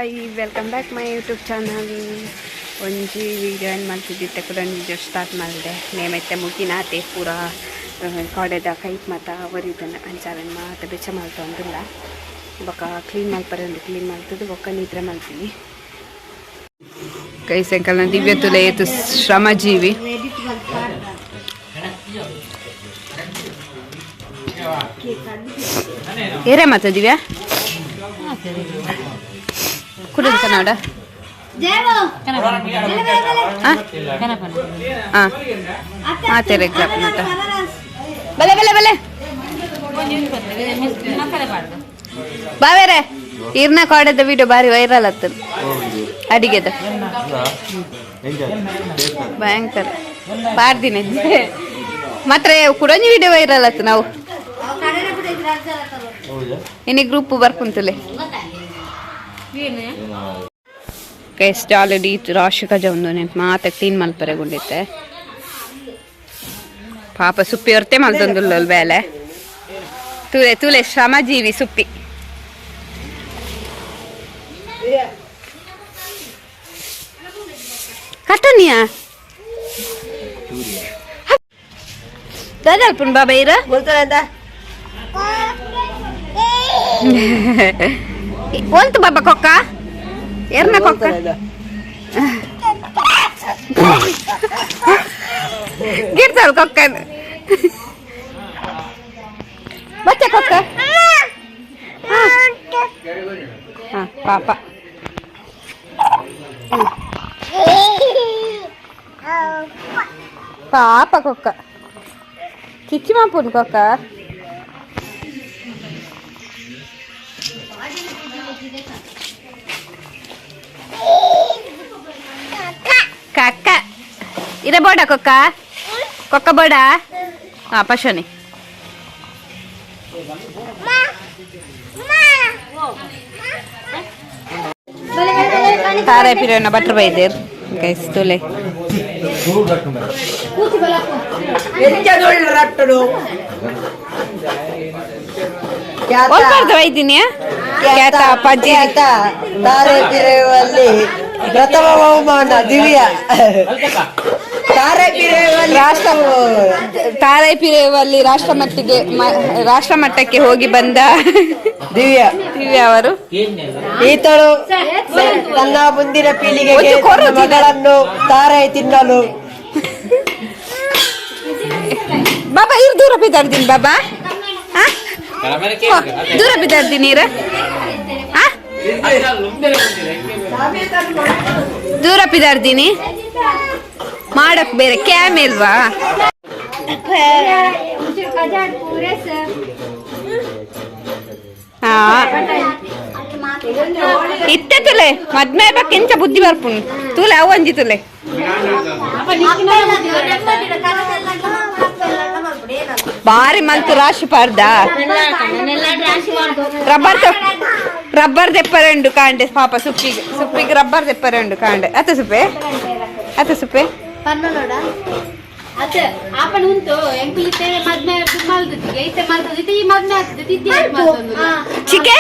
Hi welcome back my YouTube channel. ಒಂಜಿ video ಏನು ಮಾಡ್ತಿದ್ದಿತ್ತೆ ಕೂಡ ವೀಡಿಯೋ ಸ್ಟಾರ್ಟ್ ಮಾಡಿದೆ. ನೇಮೈತೆ ಮುಗಿನಾತೆ ಪೂರ ಕಾಡೆದ ಕೈಟ್ ಮಾತ ಒರಿದನ್ನು ಅಂಚಾರನ್ನು ಮಾತ ಬೆಚ್ಚ ಮಾಡ್ತು ಅಂದಿಲ್ಲ. ಬೊಕ್ಕ ಕ್ಲೀನ್ ಮಾಡ್ತಾರೆ ಒಂದು ಕ್ಲೀನ್ ಮಾಡ್ತಿದ್ದು ಬೊಕ್ಕ ನಿದ್ರೆ ಮಾಡ್ತೀನಿ. ಕೈ ಸಾಯಂಕಾಲ ದಿವ್ಯ ತುಲೆ ಏತು ಶ್ರಮಜೀವಿ. ಏರೇ ಮಾತ ದಿವ್ಯಾ ಕುಡಿದ ನೋಡ ಬಲೆ ಬಲೆ ಬಲೆ ಬಾವೇರೆ ಇರ್ನ ಕಾಡದ ವಿಡಿಯೋ ಬಾರಿ ವೈರಲ್ ಆಗ್ತದೆ ಅಡಿಗೆದ ಭಯಂಕರ ಬಾರ್ದಿನ ಮಾತ್ರ ಕುಡಂಜಿ ವಿಡಿಯೋ ವೈರಲ್ ಆಯ್ತು. ನಾವು ಇನ್ನಿ ಗ್ರೂಪ್ ಬರ್ಕೊಂತಲೆ ಎಷ್ಟು ಆಲ್ರೆಡಿ ರಾಶಿಕ ಜೊಂದು ನೆನ್ಪು ಮಾತ ಕ್ಲೀನ್ ಮಲ್ಪರೆಗೊಂಡಿತ್ತೆ. ಪಾಪ ಸುಪ್ಪಿ ಹೊರತೆ ಮಲ್ತೊಂದುಲ್ಲ ಬೇಲೆ ತುಲೆ ತುಲೆ ಶ್ರಮಜೀವಿ ಸುಪ್ಪಿ. ಕಟ್ಟನಿಯಾ ದಾದಲ್ಪುನ್ ಬಾಬಾ ಇರ ಒಂತು ಬಾಬಾ ಕೊಕ್ಕ ಎರ್ನ ಕೊಕ್ಕ ಗಿರ್ತಾಳ ಕೊಕ್ಕ ಬಚ್ಚ ಕೊಕ್ಕ ಪಾಪ ಪಾಪ ಕೊಕ್ಕ ಕಿಚ್ಚಿ ಮಾಪುನ್ ಕೊಕ್ಕ ಕಕ್ಕ ಇರ ಬೋಡ ಕೊಕ್ಕ ಕೊಕ್ಕ ಬೋಡ ಪಶನಿ ತಾರೇ ಪಿರೋನ ಬಟ್ರ ಬೈದೇರ್ ಗೈಸ್ ತುಲೆ ವೈದಿನಿ ಪಜ್ಜಿ ಪ್ರಥಮ ಬಹುಮಾನ ದಿವ್ಯ ತಾರೈಪಿರೇವಲ್ಲಿ ರಾಷ್ಟ್ರ ಮಟ್ಟಕ್ಕೆ ಹೋಗಿ ಬಂದ ದಿವ್ಯ ಅವರು ಈತಳು ತನ್ನ ಮುಂದಿನ ಪೀಳಿಗೆಗೆ ಮಗಳನ್ನು ತಾರೈ ತಿನ್ನಲು ಬಾಬಾ ಇರ್ ದೂರ ಬಿದ್ದಾಡ್ತೀನಿ ಬಾಬಾ ದೂರ ಬಿದ್ದಾಡ್ತೀನಿ ಇರ ದೂರ ಬಿದ್ದಾಡ್ತೀನಿ ಮಾಡಕ್ ಬೇರೆ ಕ್ಯಾಮ್ ಇಲ್ವಾ? ಇತ್ತೆ ತುಲೆ ಮದ್ಮೆ ಬಕ್ಕೆಂಚ ಬುದ್ಧಿ ಬರ್ಪುನ್ ತುಲೆ ಅವಂಜಿ ತುಲೆ ಬಾರಿ ಮಲ್ತು ರಾಶಿ ಪಾರ್ದ ರಬ್ಬರ್ ತೆಪ್ಪರೆಂಡು ಕಾಂಡೆ ಪಾಪ ಸುಪ್ಪಿಗೆ ರಬ್ಬರ್ ತೆಪ್ಪರೆಂಡು ಕಾಂಡೆ ಅತ್ತ ಸುಪ್ಪೆ ಚಿಕೆ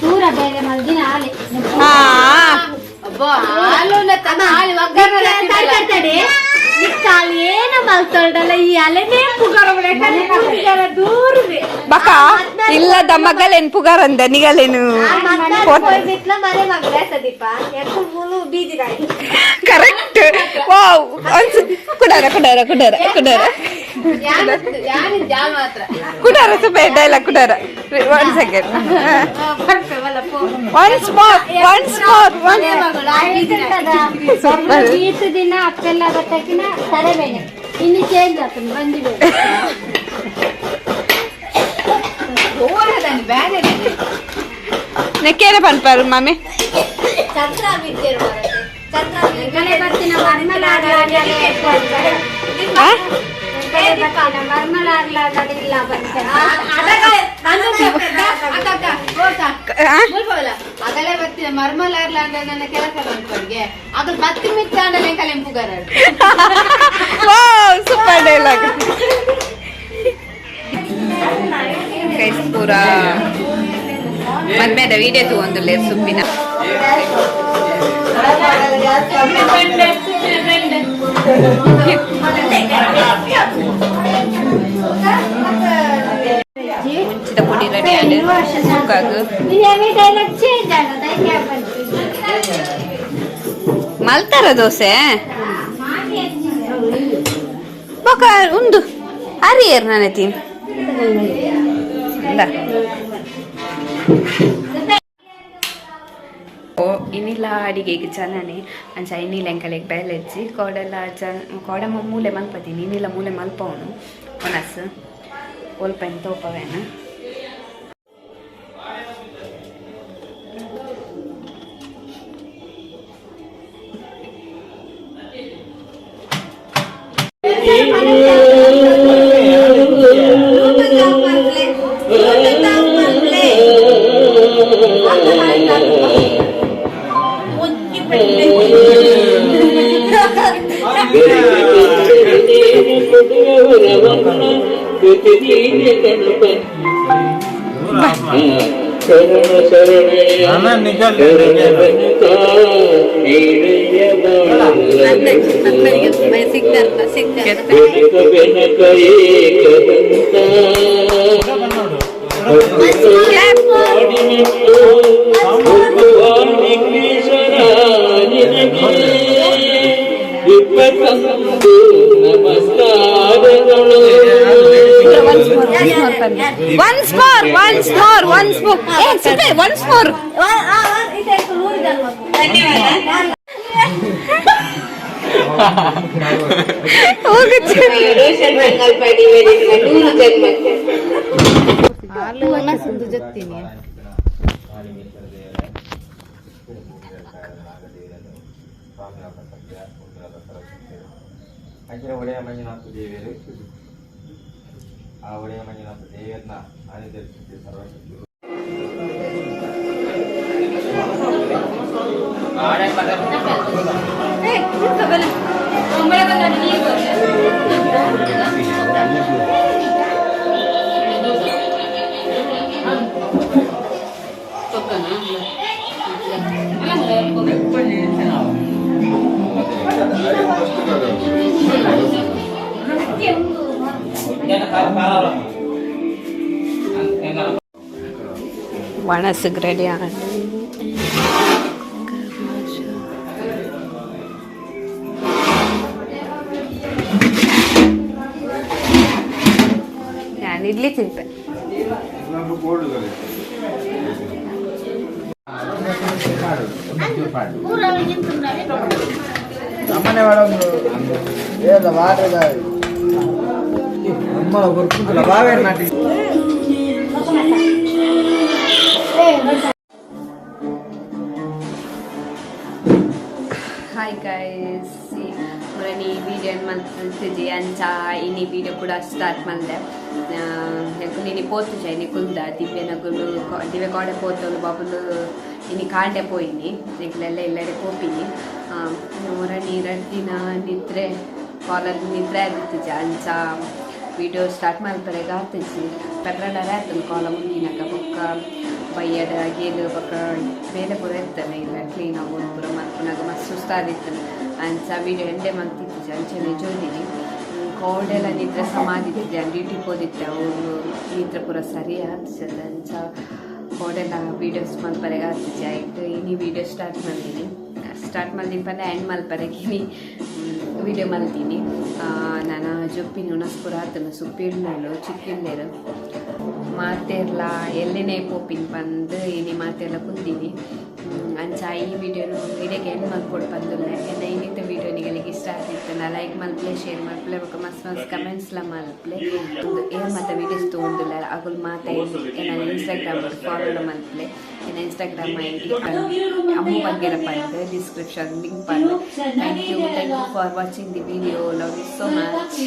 ಪೂರ ಬೇರೆ ಮಲ್ದಿನ ಏನ ಮಲ್ತೊಳ್ದಲ್ಲ ಈ ಅಲೆನೇ ಬಕ ಇಲ್ಲದ ಮಗಲೇನ್ ಪುಗಾರಂದ ನಿಗಲೇನು ಕರೆಕ್ಟ್ ವಾವ್ ಕುಡಾರ ಸುಮ್ಮನೆ ಡೈಲಾಗ್ ಕುಡಾರ 1 ಸೆಕೆಂಡ್ ಒನ್ಸ್ ಮೋರ್ ದಿನ ಅಪ್ಪೆಲ್ಲ ಬತ್ತಾಕಿನ ತರಬೇನೆ ಇನ್ನು ಚೇಂಜ್ ಆಗ್ತದೆ ಬಂದಿದೆ ನೆಕ್ಕೇನೆ ಪನ್ಪಾರು ಮಾಮಿ ಚಂದ್ರ ಬಿದ್ದಿರು ಬರ್ತಿನ ಮರ್ಮಲಾಗ್ಲಿಲ್ಲ ಅಗಲೇ ಬರ್ತೀನಿ ಮರ್ಮಲಾಗ್ಲಾರ್ದ ನನ್ನ ಕೆಲಸ ಬಂದ್ಕೊಡ್ಗೆ ಅದ್ರ ಬತ್ತಿ ಮಿತ್ತಾಂಡಲೆ ಕಲೆಂಪುಗಾರ ಸೂಪರ್ ಡೈಲಾಗ್ ಗೈಸ್ ಪೂರಾ ಮದ್ಮೆದ ವಿಡಿಯೋ ತಗೊಂಡು ಸುಪ್ಪಿನ ಮುಂಚಿದ ಪುಡಿ ರೆಡಿ ಆಗಿ ಸುಕ್ಕಾಗು ಮಲ್ತಾರ ದೋಸೆ ಬೊಕ ಉಂದು ಅರಿಯರ್ ನಾನೆ ತಿನ್ ಓ ಇನ್ನಿಲ್ಲ ಅಡಿಗೆಗೆ ಜನನೇ ಅಂಚ ಇನ್ನಿಲ್ಲ ಎಂಕಲೆಗೆ ಬೇಲೆಜ್ಜಿ ಕೋಡೆಲ್ಲ ಕೋಡೆ ಮೂಲೆ ಮಲ್ಪತೀನಿ ಇನ್ನಿಲ್ಲ ಮೂಲೆ ಮಲ್ಪವನು ಮನಸ್ಸು ಒಲ್ಪೆನ್ ತೋಪವೇನ once more. Hey, Sita, once more. ಒಡೆಯ ಮಂಜುನಾಥ ದೇವಿಯರು ಆ ಒಡೆಯ ಮಂಜುನಾಥ ದೇವಿಯರನ್ನ ಆನಿದರ್ಶಿಸಿ ಸರ್ವಶಕ್ತಿ Wanasig ready ആണ് ഞാൻ ഇഡ്ലി തിന്നിപ്പെ ನಮ್ಮನೆ ಒಳಗೆ ಏಲ್ಲ ವಾರದ ಅಮ್ಮ ಗೊತ್ತಿಲ್ಲ ಬಾವೇ ನಾಟಿ ಹಾಯ್ ಗೈಸ್ ಈ ವಿಡಿಯೋ ಮಾಡ್ತಿದ್ದೆ ಅಂಚ ಇನಿ ವಿಡಿಯೋ ಕೂಡ ಸ್ಟಾರ್ಟ್ ಮಾಡಿದೆ ನೀನು ಪೋತು ಇನಿ ಕುಲ್ದ ದಿವ್ಯ ಕಾಡೆ ಪೋತಲು ಬಾಬುಲು ಇನಿ ಕಾಂಡೆ ಪೋಯಿನಿ ಈಗಲೆಲ್ಲ ಎಲ್ಲೆಡೆ ಪೋಪಿನಿ ನೋರಣಿ ದಿನ ನಿದ್ರೆ ಕಾಲಲ್ಲಿ ನಿದ್ರೆ ಆಗಿತ್ತಿಜ ಅಂಚ ವಿಡಿಯೋ ಸ್ಟಾರ್ಟ್ ಮಾಡ್ತಾರೆ ಆತಿಸಿ ಪೆಟ್ರೋಲರ ಆಯ್ತು ಕಾಲ ಮುಂದಿನಾಗ ಬೊಕ್ಕ ಬೈಯಡ ಗೇದು ಬೊಕ್ಕ ಬೇರೆ ಪೂರ ಇರ್ತಾನೆ ಇಲ್ಲ ಕ್ಲೀನ್ ಆಗೋದು ಪೂರ ಮಲ್ಪನಾಗ ಮಸ್ತ್ ಸುಸ್ತಾದಿತ್ತಾನೆ ಅಂಚ ವಿಡಿಯೋ ಎಂಡೆ ಮಾಡ್ತಿದ್ದೆ ಅಂಚೆ ಜೋದಿನಿ ಕೋಲ್ಡೆಲ್ಲ ನಿದ್ರೆ ಸಮಾಧಿದ್ದೆ ಡ್ಯೂಟಿ ಹೋದಿತ್ತೆ ಅವರು ನಿದ್ರೆ ಪೂರ ಸರಿ ಆಗ್ತದೆ ಅಂಚ ಕೋಲ್ಡೆಲ್ಲ ವೀಡಿಯೋಸ್ ಮಲ್ಪರೆಗೆ ಆಗ್ತಿದ್ದೆ ಆಯ್ತು ಇನಿ ವೀಡಿಯೋ ಸ್ಟಾರ್ಟ್ ಮಾಡಿದ್ದೀನಿ ಪಂದೆ ಎಂಡ್ ಮಲ್ಪರೆಗೆ ವಿಡಿಯೋ ಮಲ್ತೀನಿ ನಾನು ಜೊಪ್ಪಿನ ಉಣಸ್ಪುರ ಆತನು ಸುಪ್ಪಿಡ್ನಳು ಚಿಕ್ಕಿಲ್ಲೇರು ಮಾತೆರ್ಲ ಎಲ್ಲಿನೇ ಪೋಪಿನ ಬಂದು ಇನಿ ಮಾತೆಲ್ಲ ಕುಂತೀನಿ ಅಂಚ ಈ ವಿಡಿಯೋಗೆ ಎಂಡ್ ಮಲ್ಕೊಡು ಬಂದಿಲ್ಲ ಯಾಕೆಂದರೆ ಇನ್ನಿತ ವಿಡಿಯೋ ನಿಗಳಿಗೆ ಇಷ್ಟ ಆಗ್ತಿತ್ತು ನಾ ಲೈಕ್ ಮಲ್ಪಲೆ ಶೇರ್ ಮಲ್ಪಲೆ ಮಸ್ತ್ ಕಮೆಂಟ್ಸ್ಲ ಮಲ್ಪಲೆ ಒಂದು ಏನು ಮತ್ತೆ ವೀಡಿಯೋಸ್ ತೊಗೊಂಡಿಲ್ಲ ಅಗುಲ್ ಮಾತೆ ನಾನು ಇನ್ಸ್ಟಾಗ್ರಾಮ್ ಫಾಲೋ ಮಲ್ಪಲೆ ನನ್ನ ಇನ್ಸ್ಟಾಗ್ರಾಮ್ ID ಅಮ್ಮು ಬಗ್ಗೆ ಪಂಡು ಡಿಸ್ಕ್ರಿಪ್ಷನ್ ಲಿಂಕ್ ಪಂಡು thank you for watching the video love you so much